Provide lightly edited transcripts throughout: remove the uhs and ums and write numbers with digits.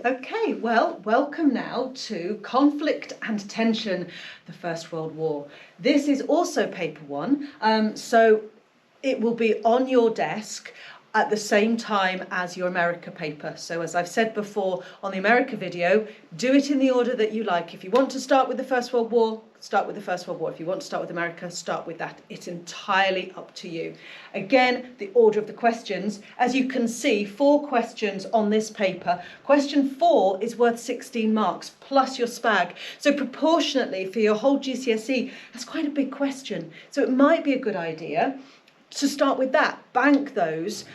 Okay, well, welcome now to Conflict and Tension, the First World War. This is also paper one, so it will be on your desk at the same time as your America paper. So as I've said before on the America video, do it in the order that you like. If you want to start with the First World War, start with the First World War. If you want to start with America, start with that. It's entirely up to you. Again, the order of the questions. As you can see, 4 questions on this paper. Question 4 is worth 16 marks plus your SPAG. So proportionately for your whole GCSE, that's quite a big question. So it might be a good idea to start with that, bank those,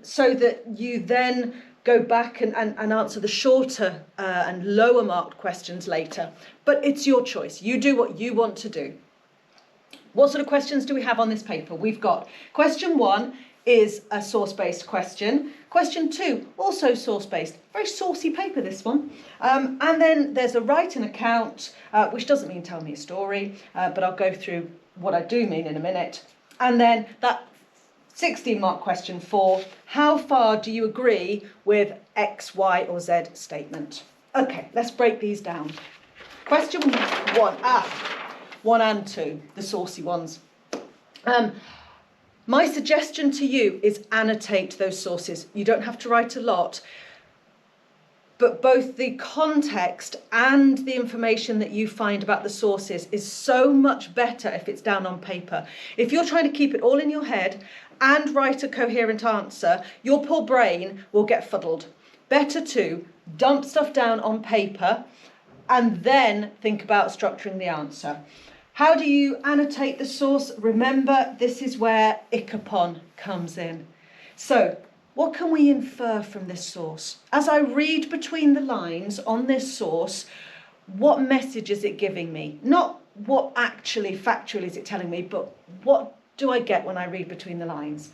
so that you then go back and answer the shorter and lower marked questions later. But it's your choice. You do what you want to do. What sort of questions do we have on this paper? We've got question 1 is a source-based question. Question 2, also source-based. Very saucy paper, this one. And then there's a write an account, which doesn't mean tell me a story, but I'll go through what I do mean in a minute. And then that 16 mark question 4, how far do you agree with X, Y or Z statement? Okay, let's break these down. Question 1, 1 and 2, the saucy ones. My suggestion to you is annotate those sources. You don't have to write a lot, but both the context and the information that you find about the sources is so much better if it's down on paper. If you're trying to keep it all in your head and write a coherent answer, your poor brain will get fuddled. Better to dump stuff down on paper and then think about structuring the answer. How do you annotate the source? Remember, this is where ICAPON comes in. So, what can we infer from this source? As I read between the lines on this source, what message is it giving me? Not what actually factually is it telling me, but what do I get when I read between the lines?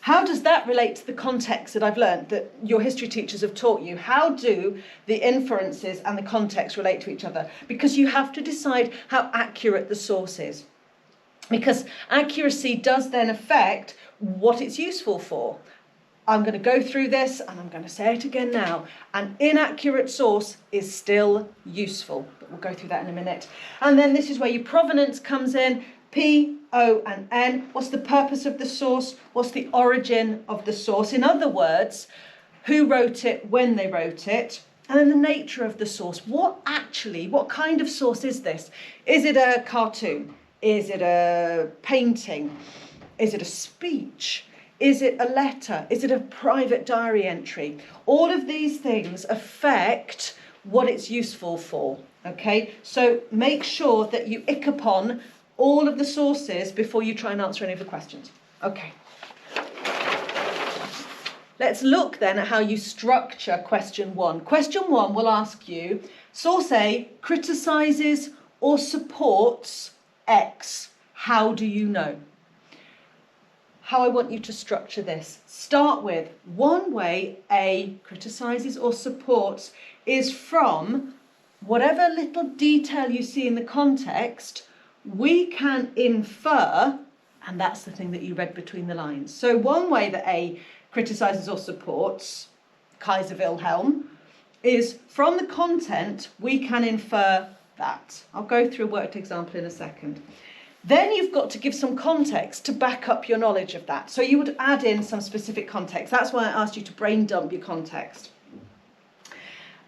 How does that relate to the context that I've learned, that your history teachers have taught you? How do the inferences and the context relate to each other? Because you have to decide how accurate the source is. Because accuracy does then affect what it's useful for. I'm going to go through this and I'm going to say it again now. An inaccurate source is still useful, but we'll go through that in a minute. And then this is where your provenance comes in. P, O and N. What's the purpose of the source? What's the origin of the source? In other words, who wrote it, when they wrote it, and then the nature of the source. What kind of source is this? Is it a cartoon? Is it a painting? Is it a speech? Is it a letter? Is it a private diary entry? All of these things affect what it's useful for, okay? So make sure that you ICAPON all of the sources before you try and answer any of the questions. Okay. Let's look then at how you structure question 1. Question 1 will ask you, source A criticises or supports X. How do you know? How I want you to structure this. Start with one way A criticises or supports is from whatever little detail you see in the context, we can infer, and that's the thing that you read between the lines. So one way that A criticises or supports Kaiser Wilhelm is from the content, we can infer that. I'll go through a worked example in a second. Then you've got to give some context to back up your knowledge of that. So you would add in some specific context. That's why I asked you to brain dump your context.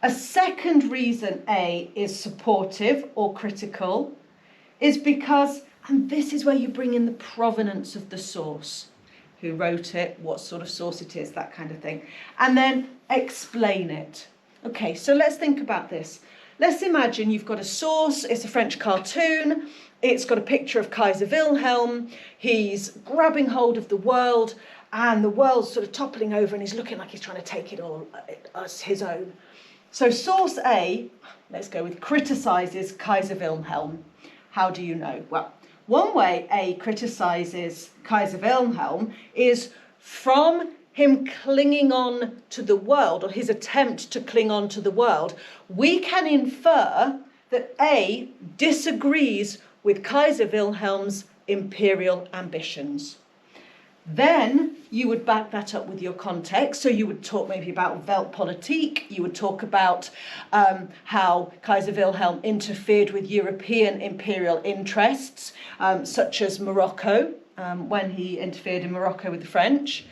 A second reason A is supportive or critical is because, and this is where you bring in the provenance of the source. Who wrote it, what sort of source it is, that kind of thing. And then explain it. Okay, so let's think about this. Let's imagine you've got a source, it's a French cartoon, it's got a picture of Kaiser Wilhelm, he's grabbing hold of the world, and the world's sort of toppling over and he's looking like he's trying to take it all as his own. So source A, let's go with, criticises Kaiser Wilhelm. How do you know? Well, one way A criticises Kaiser Wilhelm is from him clinging on to the world, or his attempt to cling on to the world. We can infer that A disagrees with Kaiser Wilhelm's imperial ambitions. Then you would back that up with your context. So you would talk maybe about Weltpolitik. You would talk about how Kaiser Wilhelm interfered with European imperial interests, such as Morocco, when he interfered in Morocco with the French.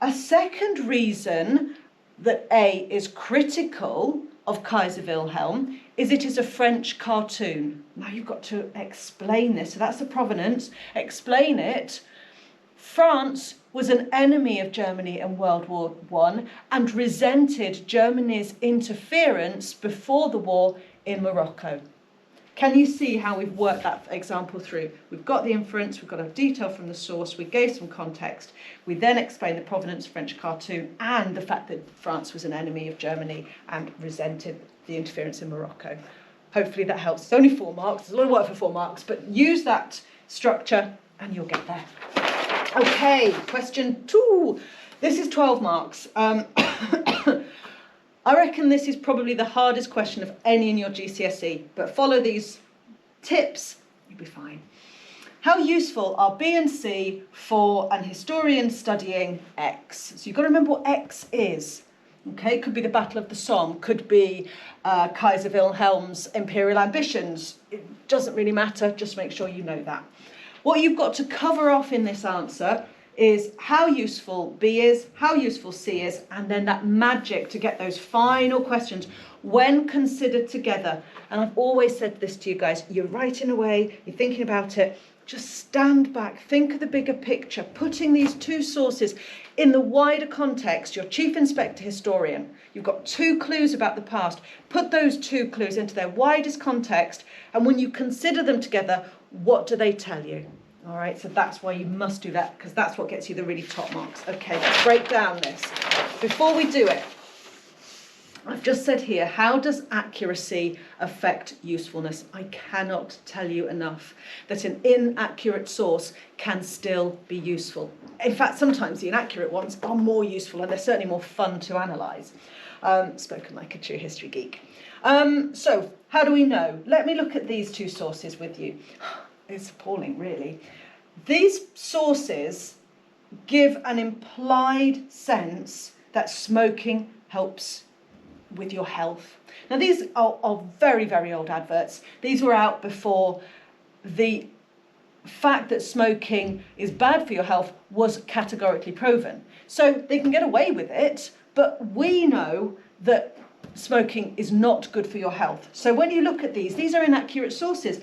A second reason that A is critical of Kaiser Wilhelm is it is a French cartoon. Now you've got to explain this. So that's the provenance. Explain it. France was an enemy of Germany in World War I and resented Germany's interference before the war in Morocco. Can you see how we've worked that example through? We've got the inference, we've got a detail from the source, we gave some context, we then explained the provenance of French cartoon and the fact that France was an enemy of Germany and resented the interference in Morocco. Hopefully that helps. It's only 4 marks, there's a lot of work for 4 marks, but use that structure and you'll get there. Okay, question 2. This is 12 marks. I reckon this is probably the hardest question of any in your GCSE, but follow these tips, you'll be fine. How useful are B and C for an historian studying X? So you've got to remember what X is. Okay, it could be the Battle of the Somme, could be Kaiser Wilhelm's imperial ambitions. It doesn't really matter, just make sure you know that. What you've got to cover off in this answer is how useful B is, how useful C is, and then that magic to get those final questions when considered together. And I've always said this to you guys, you're writing away, you're thinking about it, just stand back, think of the bigger picture, putting these 2 sources in the wider context. Your chief inspector historian, you've got 2 clues about the past, put those 2 clues into their widest context, and when you consider them together, what do they tell you? All right, so that's why you must do that, because that's what gets you the really top marks. Okay, let's break down this. Before we do it, I've just said here, how does accuracy affect usefulness? I cannot tell you enough that an inaccurate source can still be useful. In fact, sometimes the inaccurate ones are more useful and they're certainly more fun to analyse. Spoken like a true history geek. So, how do we know? Let me look at these 2 sources with you. It's appalling, really. These sources give an implied sense that smoking helps with your health. Now, these are very, very old adverts. These were out before the fact that smoking is bad for your health was categorically proven. So they can get away with it, but we know that smoking is not good for your health. So when you look at these are inaccurate sources.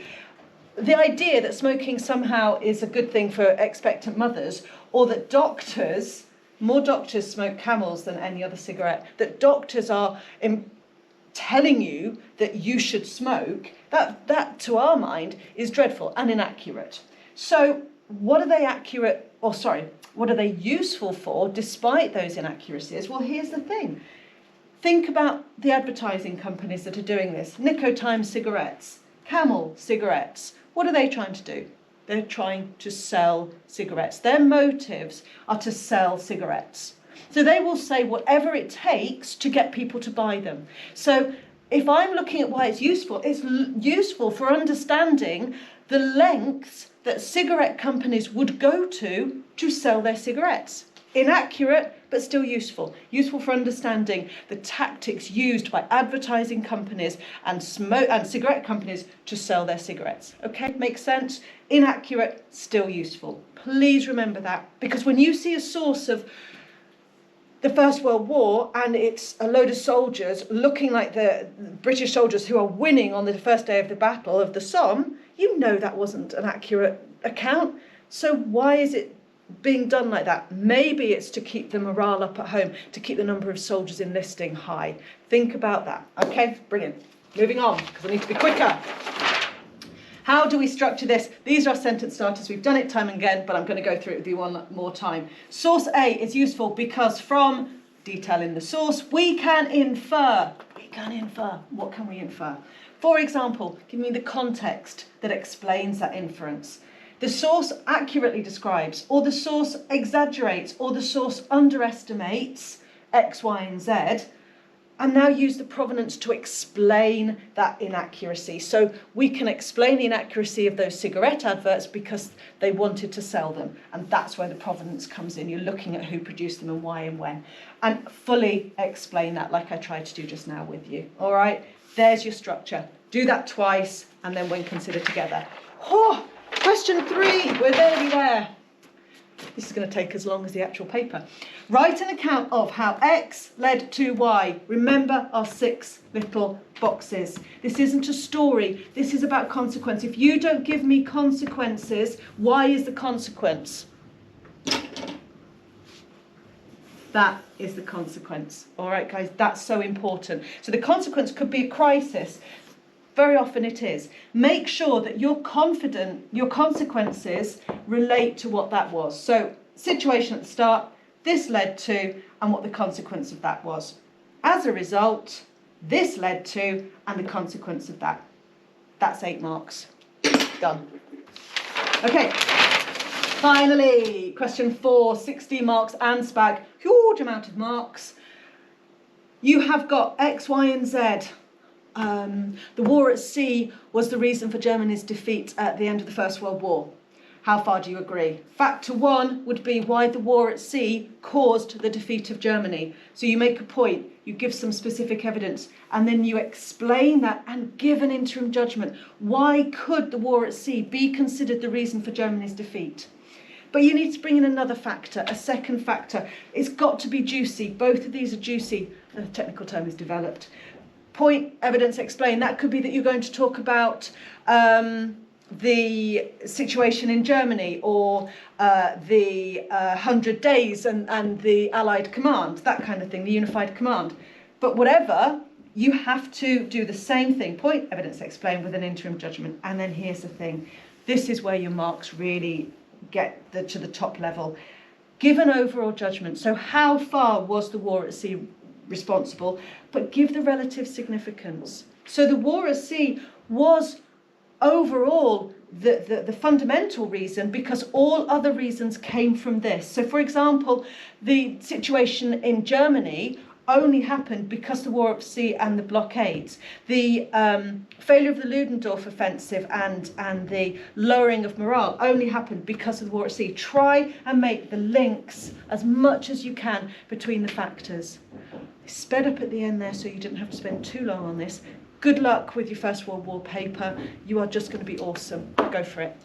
The idea that smoking somehow is a good thing for expectant mothers, or that more doctors smoke Camels than any other cigarette, that doctors are telling you that you should smoke, that to our mind is dreadful and inaccurate. So what are they useful for despite those inaccuracies? Well, here's the thing. Think about the advertising companies that are doing this. Nicotine cigarettes, Camel cigarettes. What are they trying to do? They're trying to sell cigarettes. Their motives are to sell cigarettes. So they will say whatever it takes to get people to buy them. So if I'm looking at why it's useful for understanding the lengths that cigarette companies would go to sell their cigarettes. Inaccurate, but still useful. Useful for understanding the tactics used by advertising companies and cigarette companies to sell their cigarettes. Okay, makes sense? Inaccurate, still useful. Please remember that, because when you see a source of the First World War and it's a load of soldiers looking like the British soldiers who are winning on the first day of the Battle of the Somme, you know that wasn't an accurate account. So why is it being done like that? Maybe it's to keep the morale up at home, to keep the number of soldiers enlisting high. Think about that. Okay, brilliant. Moving on, because I need to be quicker. How do we structure this? These are our sentence starters. We've done it time and again, but I'm going to go through it with you one more time. Source A is useful because from detail in the source, we can infer. What can we infer? For example, give me the context that explains that inference. The source accurately describes, or the source exaggerates, or the source underestimates X, Y, and Z. and now use the provenance to explain that inaccuracy. So we can explain the inaccuracy of those cigarette adverts because they wanted to sell them, and that's where the provenance comes in. You're looking at who produced them and why and when, and fully explain that like I tried to do just now with you. All right, there's your structure. Do that twice, and then when considered together. Oh, question 3, we're nearly there. This is going to take as long as the actual paper. Write an account of how X led to Y. Remember our 6 little boxes. This isn't a story. This is about consequence. If you don't give me consequences, Y is the consequence. That is the consequence. All right, guys, that's so important. So the consequence could be a crisis. Very often it is. Make sure that you're confident your consequences relate to what that was. So, situation at the start, this led to, and what the consequence of that was. As a result, this led to, and the consequence of that. That's 8 marks. Done. Okay. Finally, question 4, 16 marks and SPAG. Huge amount of marks. You have got X, Y, and Z. The war at sea was the reason for Germany's defeat at the end of the First World War. How far do you agree? Factor 1 would be why the war at sea caused the defeat of Germany. So you make a point, you give some specific evidence, and then you explain that and give an interim judgment. Why could the war at sea be considered the reason for Germany's defeat? But you need to bring in another factor, a second factor. It's got to be juicy. Both of these are juicy. The technical term is developed. Point, evidence, explain. That could be that you're going to talk about the situation in Germany, or the 100 days and the Allied command, that kind of thing, the unified command. But whatever, you have to do the same thing. Point, evidence, explain with an interim judgment. And then here's the thing. This is where your marks really get to the top level. Give an overall judgment. So how far was the war at sea responsible, but give the relative significance. So the war at sea was overall the fundamental reason, because all other reasons came from this. So for example, the situation in Germany only happened because the war at sea and the blockades. The failure of the Ludendorff offensive and the lowering of morale only happened because of the war at sea. Try and make the links as much as you can between the factors. Sped up at the end there so you didn't have to spend too long on this. Good luck with your First World War paper. You are just going to be awesome. Go for it.